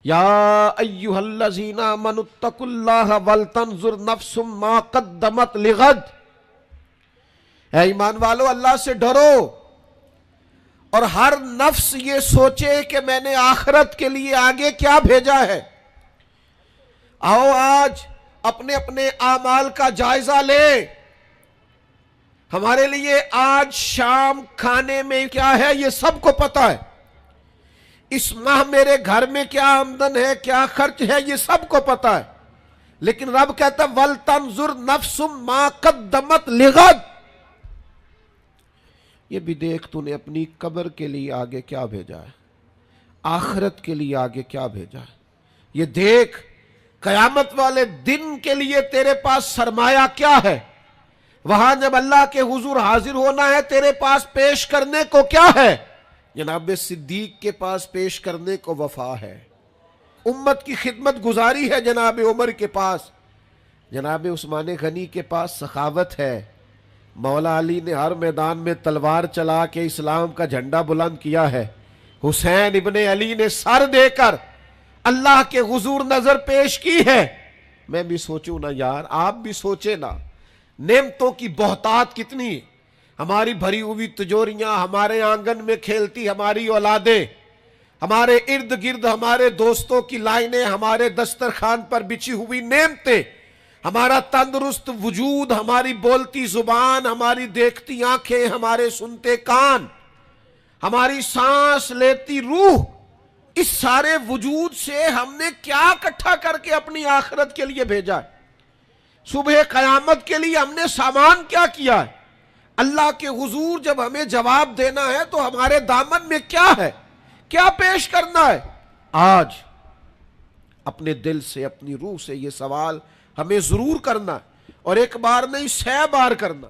یا ایھا الذین آمنوا اتقوا اللہ ولتنظر نفس ما قدمت لغد، اے ایمان والو اللہ سے ڈرو اور ہر نفس یہ سوچے کہ میں نے آخرت کے لیے آگے کیا بھیجا ہے۔ آؤ آج اپنے اپنے اعمال کا جائزہ لیں۔ ہمارے لیے آج شام کھانے میں کیا ہے یہ سب کو پتا ہے، اس ماہ میرے گھر میں کیا آمدن ہے، کیا خرچ ہے، یہ سب کو پتا ہے، لیکن رب کہتا ہے وَلْتَنْظُرْ نَفْسٌ مَا قَدَّمَتْ لِغَدٍ، یہ بھی دیکھ تو نے اپنی قبر کے لیے آگے کیا بھیجا ہے، آخرت کے لیے آگے کیا بھیجا ہے، یہ دیکھ قیامت والے دن کے لیے تیرے پاس سرمایہ کیا ہے، وہاں جب اللہ کے حضور حاضر ہونا ہے تیرے پاس پیش کرنے کو کیا ہے۔ جناب صدیق کے پاس پیش کرنے کو وفا ہے، امت کی خدمت گزاری ہے جناب عمر کے پاس، جناب عثمان غنی کے پاس سخاوت ہے، مولا علی نے ہر میدان میں تلوار چلا کے اسلام کا جھنڈا بلند کیا ہے، حسین ابن علی نے سر دے کر اللہ کے حضور نظر پیش کی ہے۔ میں بھی سوچوں نا یار، آپ بھی سوچے نا، نعمتوں کی بہتات کتنی ہے، ہماری بھری ہوئی تجوریاں، ہمارے آنگن میں کھیلتی ہماری اولادیں، ہمارے ارد گرد ہمارے دوستوں کی لائنیں، ہمارے دسترخوان پر بچھی ہوئی نعمتیں، ہمارا تندرست وجود، ہماری بولتی زبان، ہماری دیکھتی آنکھیں، ہمارے سنتے کان، ہماری سانس لیتی روح، اس سارے وجود سے ہم نے کیا اکٹھا کر کے اپنی آخرت کے لیے بھیجا ہے، صبح قیامت کے لیے ہم نے سامان کیا کیا ہے، اللہ کے حضور جب ہمیں جواب دینا ہے تو ہمارے دامن میں کیا ہے، کیا پیش کرنا ہے۔ آج اپنے دل سے، اپنی روح سے یہ سوال ہمیں ضرور کرنا ہے، اور ایک بار نہیں 100 بار کرنا۔